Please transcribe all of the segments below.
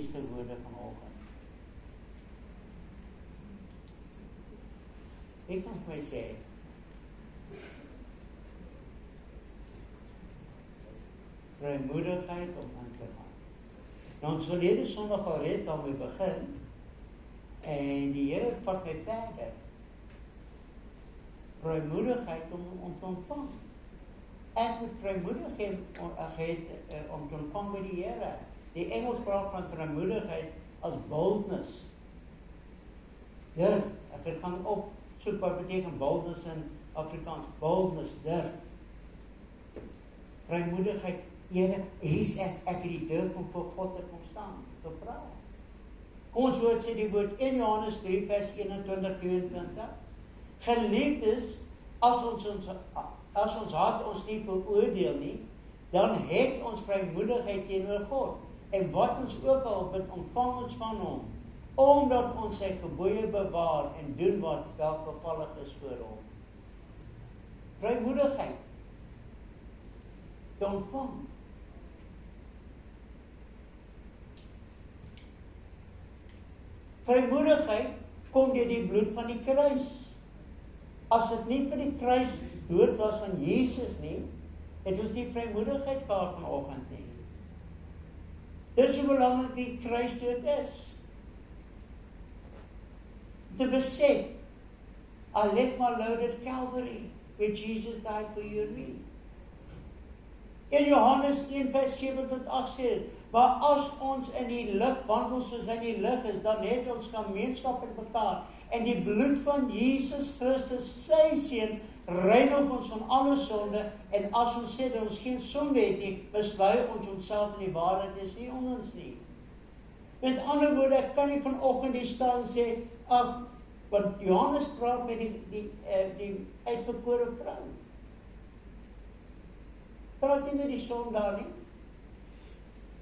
eerste woorde vanoggend. Ek kan vir my sê, vrymoedigheid om aan te gaan. Nou ons verlede Sondag al reeds daarmee begin, en die Here vat my verder. Vrymoedigheid om te ontvang. Ek moet vrymoedigheid om te ontvang by die Here. Die Engels praat van vrymoedigheid as boldness. Durf, ek het gaan opsoek wat beteken boldness in Afrikaans. Boldness, durf. Vrymoedigheid, Here, hier's ek het die durf om voor God te kom staan, te praat. Kom ons woord sê die woord 1 Johannes 3 vers 21-22. Geliefdes, as ons hart ons nie veroordeel nie, dan het ons vrymoedigheid teenoor God. En wat ons ook al bid, ontvang ons van hom, omdat ons sy gebooie bewaar en doen wat welgevallig is voor hom. Vrymoedigheid te ontvang. Vrymoedigheid kom deur die bloed van die kruis. As dit nie vir die kruis dood was van Jesus nie, het ons nie vrymoedigheid gehad vanoggend nie. Dis hoe belangrik die kruisdood is. Te besef, I left my load at Calvary, where Jesus died for you and me. In Johannes 1 vers 7-8 sê, maar as ons in die lig wandel soos in die lig is, dan het ons gemeenskap met mekaar. En die bloed van Jesus Christus, sy seun, reinig ons van alle sonde. En as ons sê dat ons geen sonde het nie, beslui ons onsself in die waarheid is nie onder ons nie. Met ander woorde, ek kan nie vanoggend hier staan en sê, want Johannes praat met die uitverkore vrou. Praat nie met die sondaar nie.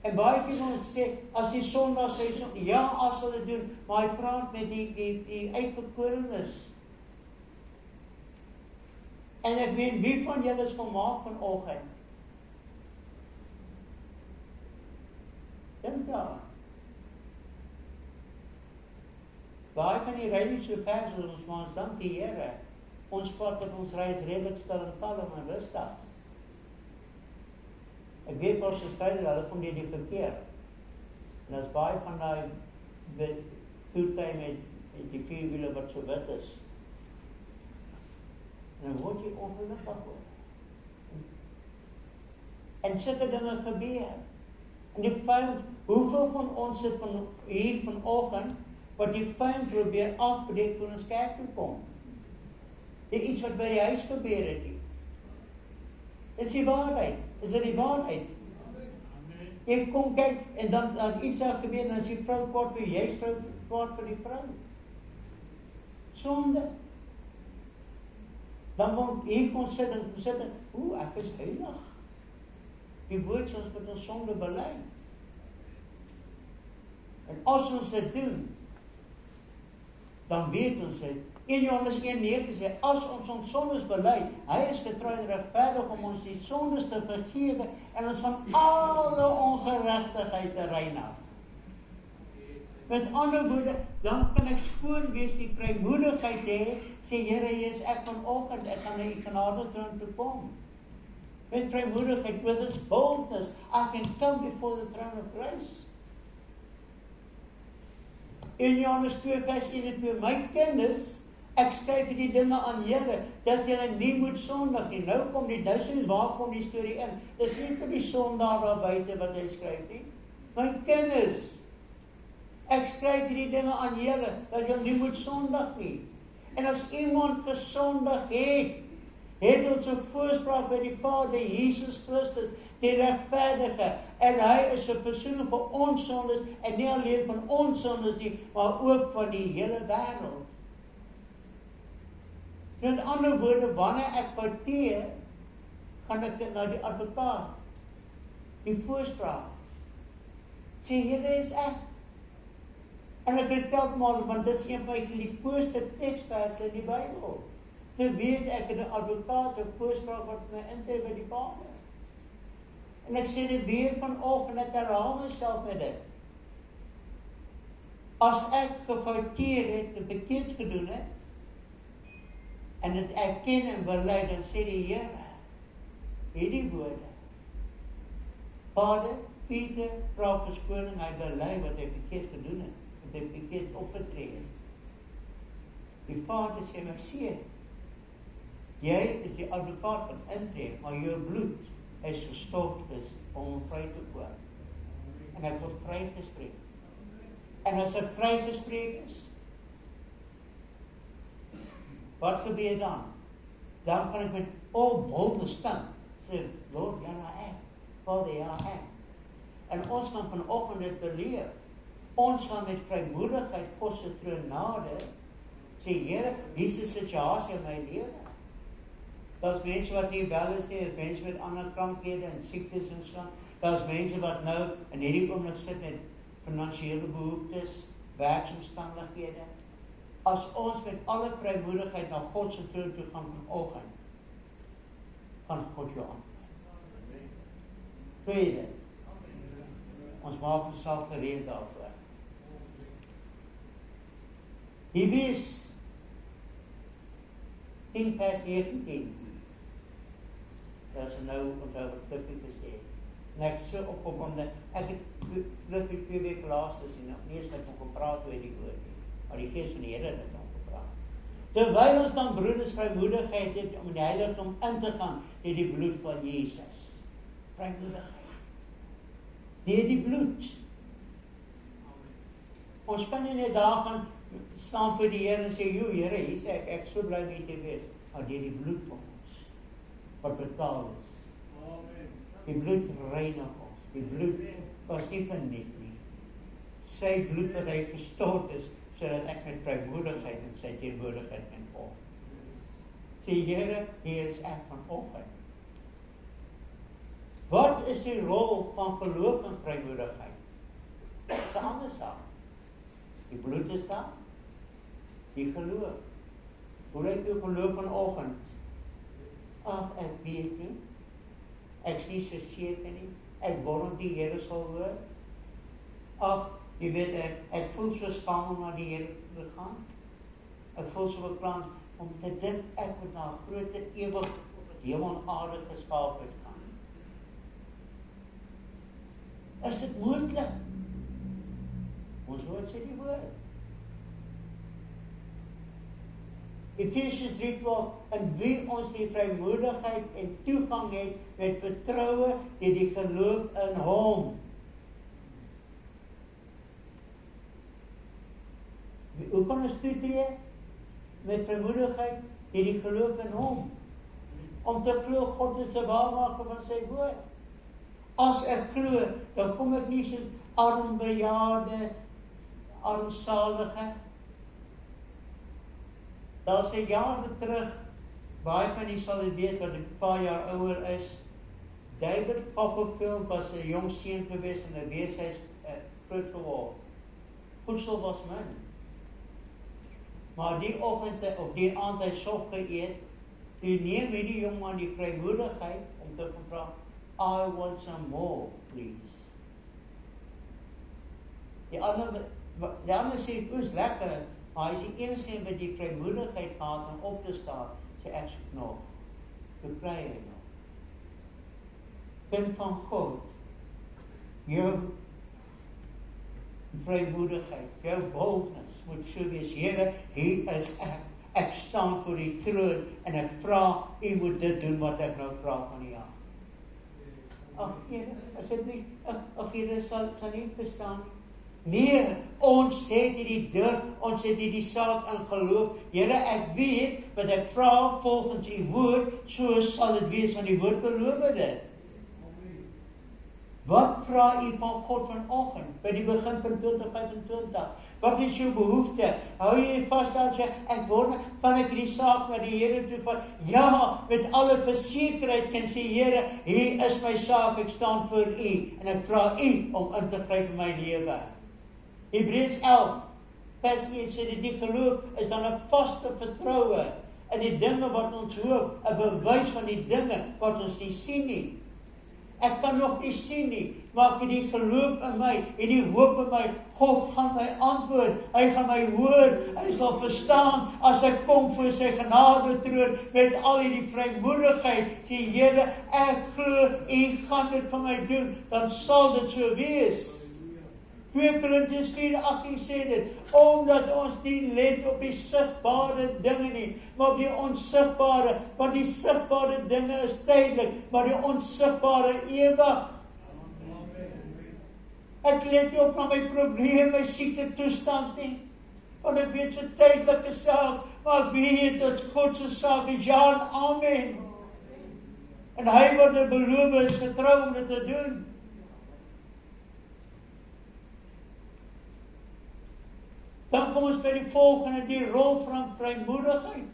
En baie keer ons sê, as die sondaar sê, ja, as hulle doen, maar hy praat met die uitverkorenes. En ek meen, wie van julle is volmaak vanoggend? Dink daar. Baie van die ry nie so ver soos ons, maar ons dank die Here. Ons pad op ons reis redelik stil en kalm en rustig. Ek weet ons stryde, hulle kom deur die verkeer. En as baie van die voertuie met die vierwiele wat so wit is. En dan word jy ongelukkig word. En sulke dinge gebeur. En die vyand, hoeveel van ons het hier vanoggend, wat die vyand probeer afbreek voor ons kerk toe kom? Dit iets wat by die huis gebeur het nie. Dit is die waarheid. Is dit die waarheid? Jy kom kyk, en dan iets daar gebeur, en as die vrou kwaad vir jy is kwaad vir die vrou. Sonde. Dan word hier kon sit en, ek is heilig. Die woord sê ons met ons sonde bely. En as ons dit doen, dan weet ons dit. 1 Johannes 1:9 sê, as ons sondes bely, hy is getrou en regverdig om ons die sondes te vergewe en ons van alle ongeregtigheid te reinig. Met ander woorde, dan kan ek skoon wees, die vrymoedigheid hê, sê Here, hier is ek vanoggend, ek gaan na u genadetroon toe kom. Met vrymoedigheid, with this boldness, I can come before the throne of grace. In Johannes 2 vers 1 en 2, my kinders, ek skryf die dinge aan julle, dat julle nie moet sondig nie. Nou kom die duisends, waar kom die storie in? Dis nie vir die sondaar daar buite wat hy skryf nie. My kinders, ek skryf die dinge aan julle, dat julle nie moet sondig nie. En as iemand gesondig het ons 'n voorspraak by die Vader, Jesus Christus, die regverdige, en hy is 'n versoening vir ons sondes, en nie alleen van ons sondes nie, maar ook van die hele wêreld. Met ander woorde, wanneer ek fouteer, gaan ek na die advokaat, die voorspraak, sê, Here is ek. En ek vertel maar, want dit is een van die liefste teksverse in die Bybel. Te weet ek het 'n advokaat, 'n voorspraak wat my intree by die Vader. En ek sê dit weer vanoggend, ek herhaal myself met dit. As ek gefouteer het, en verkeerd gedoen het, en het erken en bely, dan sê die Here, hierdie woorde, Vader, Pieter vra verskoning, hy bely wat hy verkeerd gedoen het, wat hy verkeerd opgetree het. Die Vader sê, my seun, jy is die advokaat van intree, maar jou bloed is gestort is om hom vry te koop. En hy word vrygespreek. En as hy vrygespreek is, wat gebeur dan? Dan kan ek met boldness stem, sê, Lord, ja nou ek, Vader, ja ek. En ons kan vanoggend dit beleef. Ons gaan met vrymoedigheid God se troon nader, sê, Here, hier is 'n situasie in my lewe. Daar's mense wat nie wel is nie, daar's mense met ander krankhede en siektes en so. Daar's mense wat nou in hierdie oomblik sit met finansiële behoeftes, werksomstandighede. As ons met alle vrymoedigheid na God se troon toe gaan vanoggend, gaan God jou antwoord. Tweede, ons maak onsself gereed daarvoor. Hebreërs 10 vers 19. Dat is nou onthou wat Klippie gesê het. En ek so opgewonde, ek het Klippie 2 weke laas gesien, nog nie eens met hom gepraat oor die woord nie, maar die Gees van die Here het met hom gepraat. Terwyl ons dan broeders vrymoedigheid het om in die heiligdom in te gaan, deur die bloed van Jesus. Vrymoedigheid. Deur die bloed. Ons kan nie net daar gaan staan vir die Here en sê, "Jo Here, hier sê ek so bly met U wees." Maar deur die bloed van ons wat betaal is. Amen. Die bloed reinig ons. Die bloed was nie verniet nie. Sy bloed wat hy gestort is, sodat ek met vrymoedigheid in sy teenwoordigheid kan kom. Sê Here, hier is ek vanoggend. Wat is die rol van geloof en vrymoedigheid? Dit is 'n ander saak. Die bloed is daar. Die geloof. Hoe lyk jou geloof vanoggend? Ag, ek weet nie. Ek is nie so seker nie. Ek wonder die Here sal hoor. Ag, jy weet ek voel so skaam om na die Here te gaan. Ek voel so beplan om te dink ek moet na 'n groot ewig hemel en aarde geskaap het gaan. Is dit moontlik? Ons hoor sê die woord. Efesiërs 3:12, in wie ons die vrymoedigheid en toegang het met vertroue deur die geloof in hom. Hoe kan ons toetree met vrymoedigheid deur die geloof in hom? Om te glo God is 'n waarmaker van sy woord. As ek glo, dan kom ek nie soos arm bejaarde, armsalige. Daar sê jare terug, baie van die sal dit weet wat 'n paar jaar ouer is. David Copperfield was 'n jong seun gewees en 'n weeshuis groot geword. Voedsel was min. Maar die oggend of die aand hy sop geëet, toe neem hierdie jong man die vrymoedigheid om te vra, I want some more, please. Die ander sê, oes lekker, maar hy is die enigste wat die vrymoedigheid gehad om op te staan, sê ek soek nog. Hoe kry hy nog? Kind van God, jou vrymoedigheid, jou boldness moet so wees, Here, hier is ek. Ek staan voor die troon en ek vra, U moet dit doen wat ek nou vra van U af. Ag Here, as dit nie, ag Here sal nie verstaan nie. Nee, ons het hierdie durf, ons het hierdie saak in geloof. Here, ek weet wat ek vra volgens U woord, so sal dit wees, want die woord beloof dit. Wat vra U van God vanoggend, by die begin van 2025? Wat is jou behoefte? Hou jy vas aan sê, ek wonder, kan ek die saak na die Here toe vat? Ja, met alle versekerheid kan sê, Here, hier is my saak, ek staan voor U, en ek vra U om in te gryp in my lewe. Hebreërs 11, vers 1 sê dit, die geloof is dan 'n vaste vertroue in die dinge wat ons hoop, 'n bewys van die dinge wat ons nie sien nie. Ek kan nog nie sien nie, maar ek het die geloof in my en die hoop in my. God gaan my antwoord, hy gaan my hoor, hy sal verstaan as ek kom voor sy genade troon met al die vrymoedigheid. Sê Here, ek glo U gaan dit vir my doen, dan sal dit so wees. 2 Korintiërs 4:18 sê dit, omdat ons nie let op die sigbare dinge nie, maar op die onsigbare, want die sigbare dinge is tydelik, maar die onsigbare ewig. Ek let nie op na my probleme, my siekte toestand nie, want ek weet se tydelike saak, maar ek weet dat God se saak is ja en amen. En hy wat dit beloof is getrou om dit te doen. Dan kom ons by die volgende, die rol van vrymoedigheid.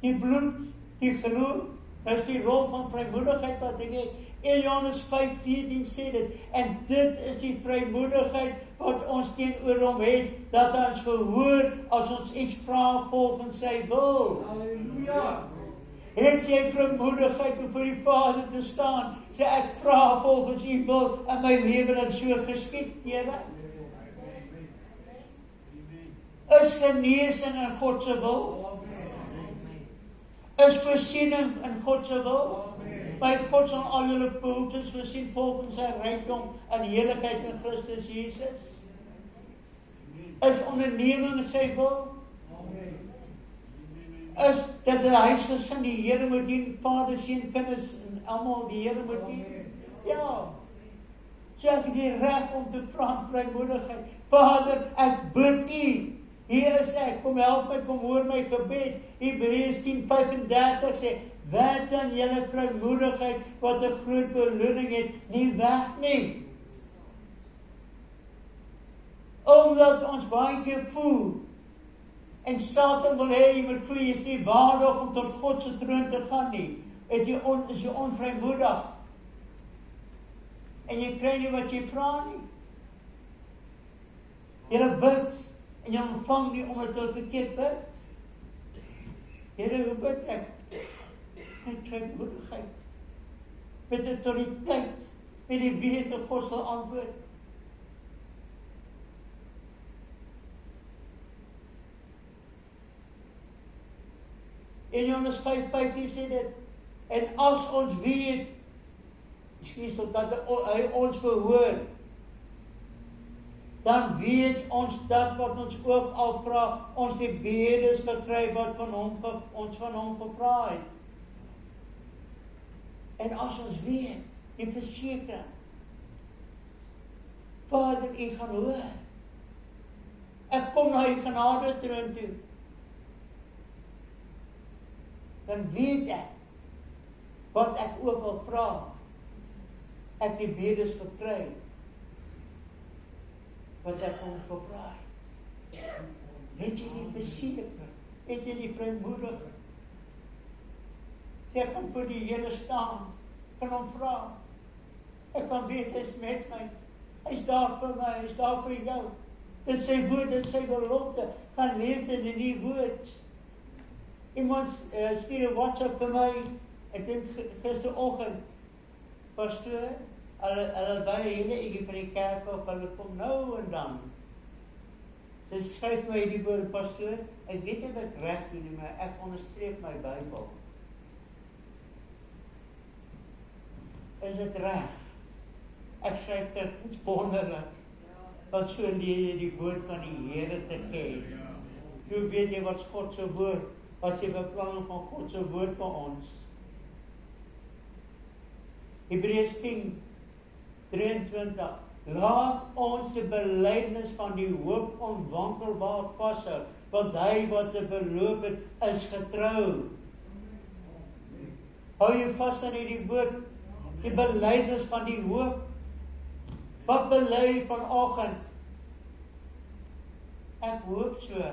Die bloed, die geloof, is die rol van vrymoedigheid wat ek het. 1 Johannes 5:14 sê dit, en dit is die vrymoedigheid wat ons teenoor hom het, dat hy ons verhoor as ons iets vra volgens sy wil. Halleluja! Het jy vrymoedigheid om voor die Vader te staan, sê ek vra volgens U wil, en my lewe dat so geskied, Here? Is genesing in God se wil? Is voorsiening in God se wil? By God sal al julle behoeftes voorsien volgens sy rykdom en heerlikheid in Christus Jesus. Is onderneming in sy wil? Is dat die huisgesin die Here moet dien, Vader, Seun, kinders en almal die Here moet dien? Ja. So ek het die reg om te vra vrymoedigheid. Vader, ek bid U. Hier is ek, kom help my, kom hoor my gebed. Hebreërs 10:35 sê, werk dan julle vrymoedigheid wat 'n groot beloning het, nie weg nie. Omdat ons baie keer voel, en Satan wil hê, jy moet glo, jy is nie waardig om tot God se troon te gaan nie. Is jy onvrymoedig. En jy kry nie wat jy vra nie. Jy bid, en jy ontvang nie omdat jy verkeerd bid. Here, hoe bid ek? Met vrymoedigheid, met autoriteit, met die wete God sal antwoord. In Johannes 5:15 sê dit, en as ons weet, dat hy ons verhoor, dan weet ons dat wat ons ook al vra, ons die bedes gekry wat ons van hom gevra het. En as ons weet, die versekering, Vader, U gaan hoor. Ek kom na U genade troon toe. Dan weet ek, wat ek ook al vra, ek die bedes gekry, wat ek hom gevra het. Het jy die versekering? Het jy die vrymoedigheid? Sê ek kan voor die Here staan, kan hom vra. Ek kan weet, hy is met my. Hy is daar vir my, hy is daar vir jou. Dit is sy woord, dit is sy belofte. Gaan lees dit in die woord. Iemand stuur 'n WhatsApp vir my, ek dink gisteroggend, pastoor, hulle baie hele egie van die kerk of hulle kom nou en dan. Dis skryf my die woord, pastoor, ek weet nie wat reg doen nie, maar ek onderstreep my Bybel. Is dit reg? Ek skryf dit, iets wonderlik, wat so leer jy die woord van die Here te ken. Hoe weet jy wat God se woord, wat die beplanning van God se woord vir ons. Hebreërs 10:23, laat ons die belydenis van die hoop onwankelbaar vashou, want hy wat dit beloof het, is getrou. Hou jy vas aan hierdie woord, die belydenis van die hoop. Wat bely vanoggend? Ek hoop so.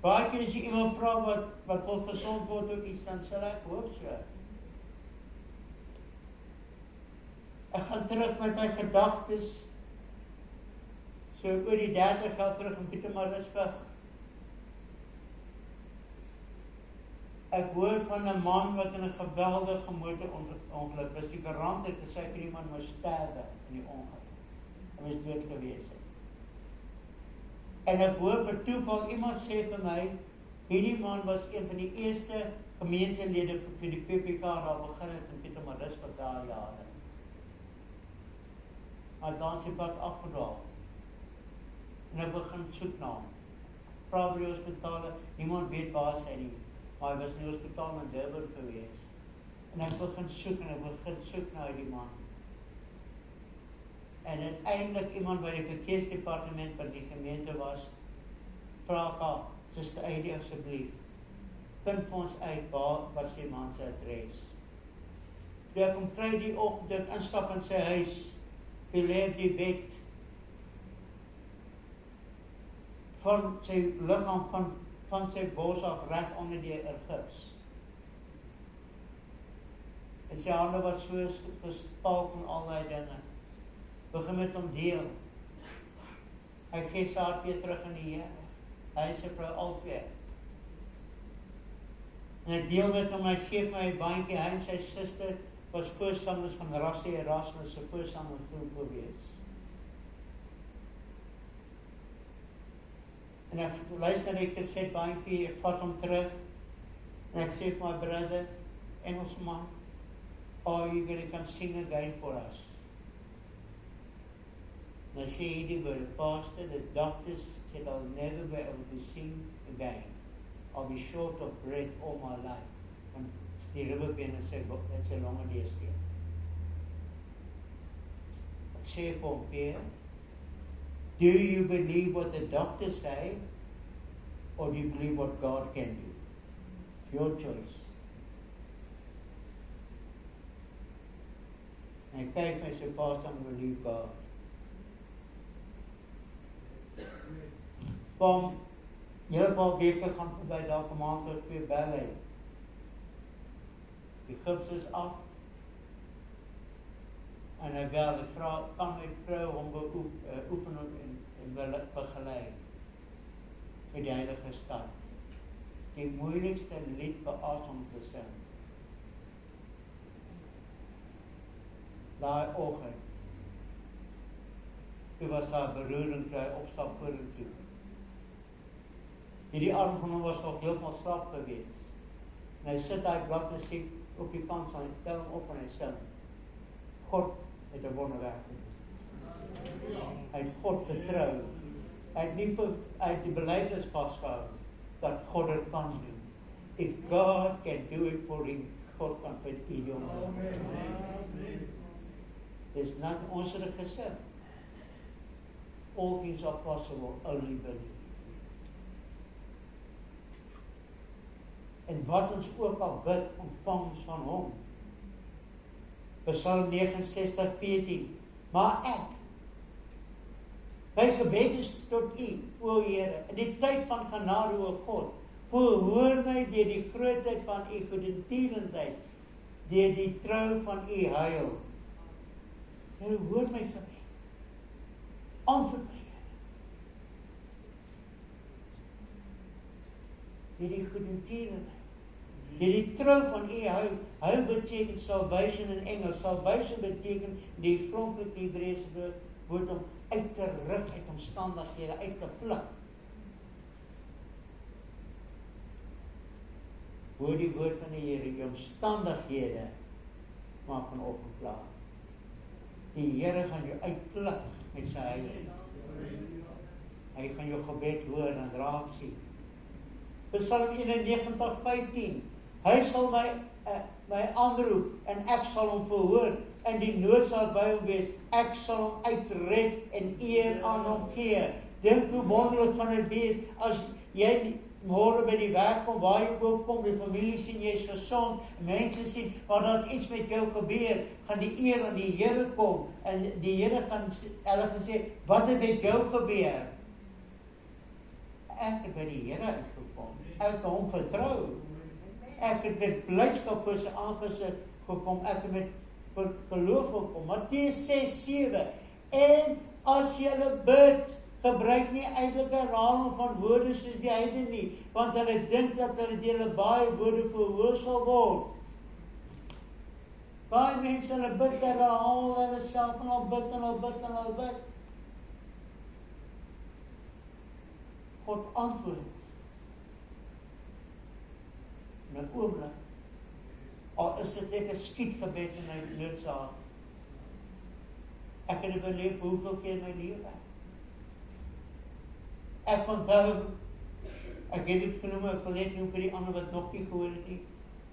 Baie keer as jy iemand vra wat wil gesond word of iets, dan sal ek hoop so. Ek gaan terug met my gedagtes, so oor die 30 jaar terug in Pietermaritzburg. Ek hoor van 'n man wat in 'n geweldige motorongeluk was. Die garant het gesê vir die man moes sterwe in die ongeluk. Hy was dood gewees. En ek hoor per toeval iemand sê vir my, hierdie man was een van die eerste gemeentelede vir die PPK daar begin het in Pietermaritzburg daai jare. Maar dan is die pad afgedwaal. En ek begin soek na hom. Vra by die hospitale, niemand weet waar hy nie. Maar hy was in die hospitaal in Durban gewees. En ek begin soek na die man. En uiteindelik iemand by die verkeersdepartement van die gemeente was, vra haar, Suster Heidi asseblief, vind vir ons uit wat is die man se adres. Toe ek hom kry die oggend, toe ek instap in sy huis, lê op die bed, van sy liggaam van sy bors af reg onder die gips. En sy hande wat so gespalk en al die dinge. Begin met hom deel. Hy gee sy hart weer terug in die Here. Hy en sy vrou albei. En ek deel met hom, hy gee my 'n bandjie, hy en sy suster was voorstanders van Rassie Erasmus se voorstandersgroep gewees. En ek luister, ek sê bandjie, ek vat hom terug, en ek sê vir my brother, Engelsman, are you going to come sing again for us? And I say hierdie word, Pastor, the doctors said I'll never be able to sing again. I'll be short of breath all my life. And die ribbebeen en sê, dit sê longe deesteen. Ek sê vir hom, Pierre, do you believe what the doctors say, or do you believe what God can do? It's your choice. En ek kyk my sê, Pastor, I'm going to believe God. Van hele paar weke gaan verby, dalk 'n maand of 2 bel hy. Die gips is af. En hy bel, hy vra, kan my vrou hom oefen en begelei vir die Heilige Stad. Die moeilikste lied vir ons om te sing. Daai oggend. Toe was daar beroering, toe hy opstap vorentoe. Hierdie arm van hom was nog heeltemal slap gewees. En hy sit daai bladmusiek op die kant van, hy tel hom op en hy sing. God het 'n wonderwerk gedoen. Hy het God vertrou. Hy het die belydenis vasgehou dat God dit kan doen. If God can do it for him, God kan vir iedereen doen. Dis not ons het gesê. All things are possible, only believe. En wat ons ook al bid, ontvang ons van hom. Psalm 69:14. Maar ek, my gebed is tot U, o Here, in die tyd van genade, o God, verhoor my deur die grootheid van U goedertierenheid, deur die trou van U heil. Here, hoor my gebed. Antwoord my, Here. Deur die goedertierenheid, deur die trou van U heil. Heil beteken salvation in Engels. Salvation beteken die oorspronklik Hebreëse woord om uit te ruk uit omstandighede, uit te vlug. Hoor die woord van die Here, die omstandighede maak vanoggend klaar. Die Here gaan jou uitpluk met sy heiligheid. Hy gaan jou gebed hoor en raak sien. Psalm 91:15. Hy sal my aanroep en ek sal hom verhoor, en die nood sal by hom wees. Ek sal hom uitred en eer aan hom gee. Dink hoe wonderlik gaan dit wees as jy môre by die werk kom, waar jy ook kom, die familie sien jy is gesond, mense sien, waar daar iets met jou gebeur, gaan die eer aan die Here kom, en die Here gaan hulle gesê, wat het met jou gebeur? Ek het by die Here uitgekom, ek het hom vertrou, ek het met blydskap voor sy aangesig gekom, ek het met geloof gekom. Matteus 6:7, en as julle bid, gebruik nie eintlik 'n herhaling van woorde soos die heidene nie, want hulle dink dat hulle deur hulle baie woorde verhoor sal word. Baie mense hulle bid, hulle herhaal hulle self en hulle bid en hulle bid en hulle bid. God antwoord. In 'n oomblik. Al is dit net 'n skietgebed in my noodsaak. Ek het dit beleef hoeveel keer in my lewe. Ek onthou, ek het dit genoem, ek wil net nie vir die ander wat nog nie gehoor het nie.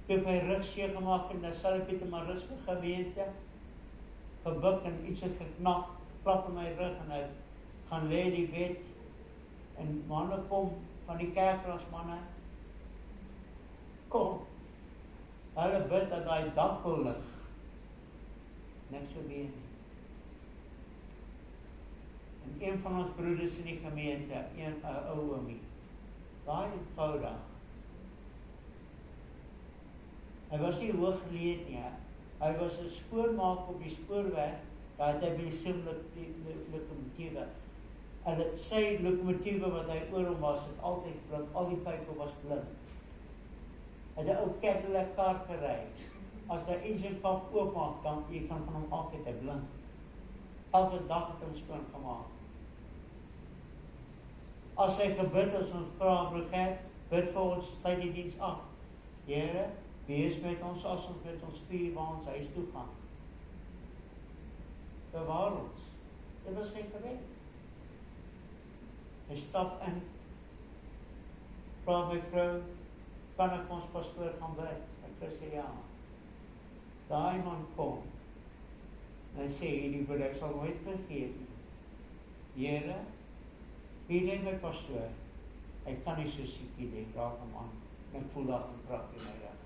Ek het my rug seer gemaak en dan sal ek met 'n Marisme gemeente gebuk en iets het geknak, klap in my rug en ek gaan lê in die bed en manne kom van die kerkraadsmanne. Kom. Hulle bid dat daai dak wil lig. Niks gebeur nie. En een van ons broeders in die gemeente, 'n ou oomie, baie eenvoudig. Hy was nie hooggeleerd nie. Hy was 'n spoormaker op die spoorweg, daar het hy by die lokomotiewe. En dit sy lokomotiewe wat hy oor hom was, het altyd blink, al die pype was blind. Hy het 'n ou Cadillac kar gery. As die engine kap oopmaak, dan jy kan van hom af het hy blind. Elke dag het hom skoon gemaak. As hy gebid as ons vra, broer, bid vir ons tyd die diens af. Here, wees met ons as ons met ons stuur waar ons huis toe gaan. Bewaar ons. Dit was sy gebed. Hy stap in, vra my vrou, kan ek ons pastoor gaan bid? Ek sê ja. Daai man kom. En hy sê, hierdie broer, ek sal nooit vergeet nie. Here, wie neem my pastoor? Hy kan nie so siek nie, raak hom aan. En ek voel daar een kracht in my rug.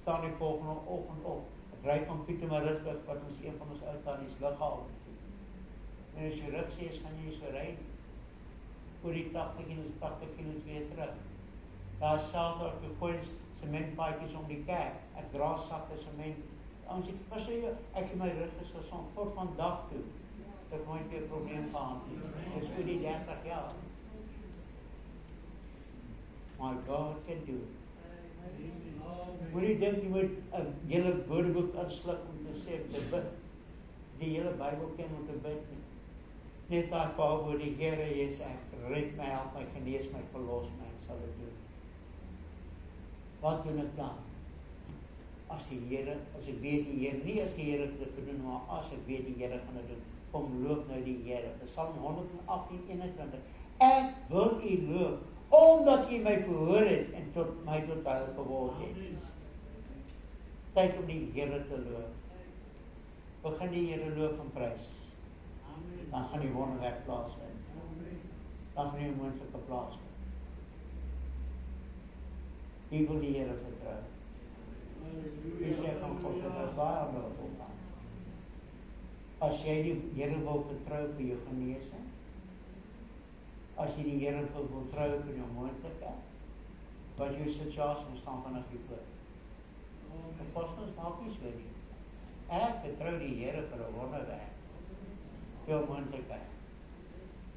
Staan die volgende oggend op. Ek ry van Pietermaritzburg, wat ons een van ons oud-tannies liggaal. En as jy rug sê, gaan jy so ry nie. Oor die 80 kilo's weer terug. Daar Saterdag gegooi sementpaadjies om die kerk. Ek dra sakke sement. Ons sê, pastoor, ek het my rug is gesond. Tot vandag toe. Ek het nooit weer probleem gehad. Dit is oor die 30 jaar. My God can do it. Moet jy dink jy moet 'n hele woordeboek insluk om te sê, te bid. Die hele Bybel ken om te bid nie. Net daar waar die Here is, ek red my, help my, genees my, verlos my, ek sal dit doen. Wat doen ek dan? As ek weet die Here, nie as die Here dit doen, maar as ek weet die Here gaan dit doen, kom loof nou die Here. Psalm 118:21. Ek wil U loof, omdat U my verhoor het en tot heil geword het. Tyd om die Here te loof. Begin die Here loof en prys. Dan gaan die wonderwerk plaasvind. Dan gaan die moontlike plaasvind. Wie wil die Here vertrou? Wie sê van God, dit is baie ander opgaan. As jy die Here wil vertrou vir jou genesing, as jy die Here wil vertrou vir jou moontlike, wat jou situasie staan vanaf hier voor. Die apostels maak nie so nie. Ek vertrou die Here vir 'n wonderwerk. Jou moontlikheid.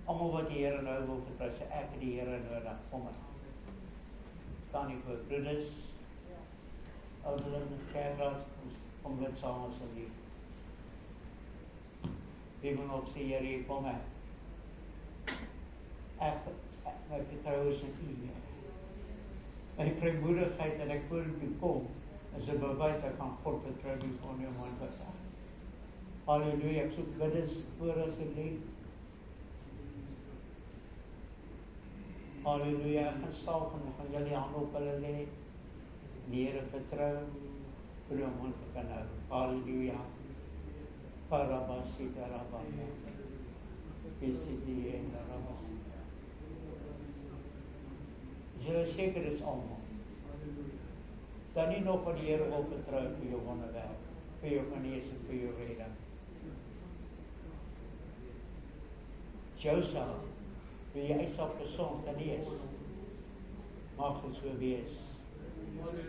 Almal wat die Here nou wil vertrou, sê ek het die Here nodig, kom maar. Staan nie voor broeders, ouderlinge, kerkraad, kom dit saam asseblief. Wie wil nog sê, Here, kom maar. Ek vertrou is in U. My vrymoedigheid en ek vorentoe kom, is 'n bewys dat ek aan God vertrou nie van jou moontlikheid. Halleluja, ek soek bidders voor asseblief. Halleluja, ek gaan staan van, ek gaan julle hande op hulle lê. Die Here vertrou, vir jou mondlik nou. Halleluja. Parabasi, Darabaya. Kisiti en Darabasi. Julle seker is allemaal. Dan nie nog wat die Here wil vertrou vir jou wonderwerk, vir jou genesing, vir jou redding. Joseph, wie jy uitstap gesond genees, mag dit so wees.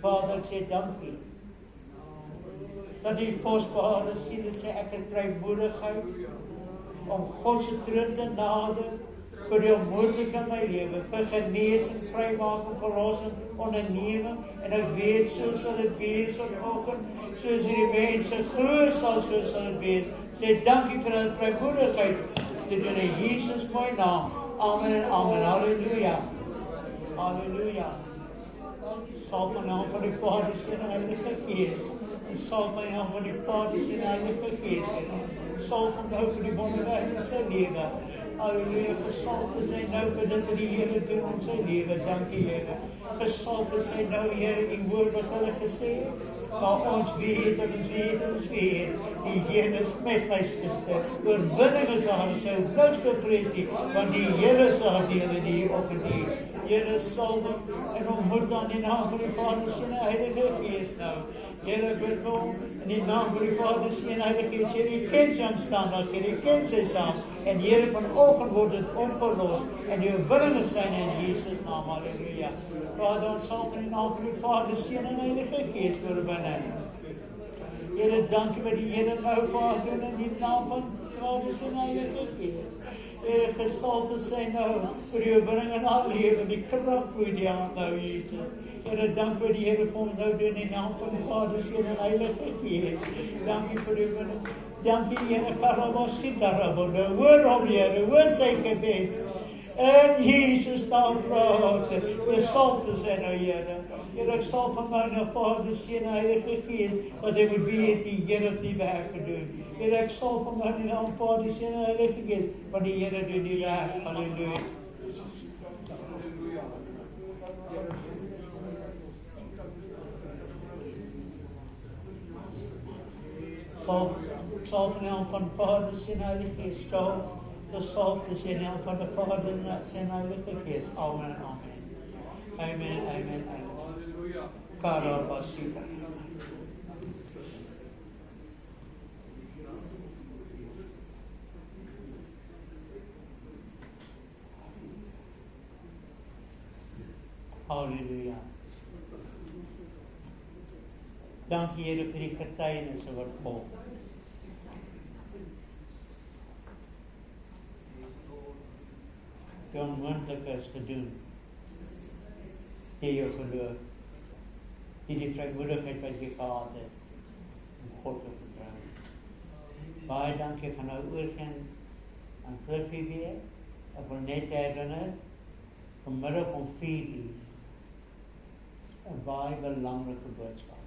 Vader, ek sê dankie, dat die kosbare siele sê, ek het vrymoedigheid, om God se troon te nader, vir die onmoontlike in my lewe, vir genesing, vrymaking, verlossing, onderneming, en ek weet, so sal dit wees vanoggend, soos hierdie mense glo sal, so sal dit wees. Sê dankie vir hulle vrymoedigheid te doen in Jesus my naam. Amen en amen. Halleluja. Halleluja. Sal my naam van die Vader, Seun en Heilige Gees. En sal my naam van die Vader, Seun en Heilige Gees. Sal van nou vir die wonderwerk in sy lewe. Halleluja, gesalfd is hy nou vir dit wat die Here doen in sy lewe. Dankie Here. Gesalfd is hy nou, Here, die woord wat hulle gesê het. Maar ons weet, die Here is met my suster. Oorwinning is haar, sy niks te vrees nie, want die Here is haar deel in die opgedeel. Here salwe en ontmoet aan die naam van die Vader, Seun en Heilige Gees nou. Here bid vir hom in die naam van die Vader, Seun en Heilige Gees. Here, U ken sy omstandighede, U ken sy saak. En Here, vanoggend word dit opgelos en die oorwinning is syne in Jesus naam. Halleluja. Vader, ons sal in die naam van die Vader, Seun en Heilige Gees oorwinning. Here, dankie wat die Here nou Vader doen in die naam van Vader, Seun en Heilige Gees. Here, gesalfd is hy nou vir die oorwinning in haar lewe, die krag vloei die hand nou, Jesus. Here, dank vir die Here vir ons nou doen in die naam van die Vader, Seun en Heilige Gees. Dankie vir die oorwinning. Dankie, Here, karabasitarabonde. Hoor hom, Here, hoor sy gebed. En Jesus naam praat. Gesalfd is hy nou, Here. Here, ek sal van my na Vader, Seun en Heilige Gees, wat hy moet weet, die Here het die werk gedoen. Here, ek sal van my na Vader, Seun en Heilige Gees, want die Here doen die werk. Halleluja. Sal van naam van Vader, Seun en Heilige Gees, stal, gesalfd is in naam van die Vader, Seun en Heilige Gees. Amen, amen. Amen, amen, amen. Karabasita. Halleluja. Dank Here vir die getuienisse wat volg. Die onmoontlike is gedoen. Die jou geloof. Die vrymoedigheid wat jy gehad het om God te vertrou. Baie dankie, ek gaan nou oorgaan aan Cliffy weer. Ek wil net herinner, vanmiddag om 4:00, 'n baie belangrike boodskap.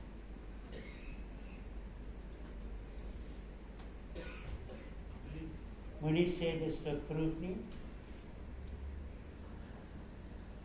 Moenie sê dis te vroeg nie.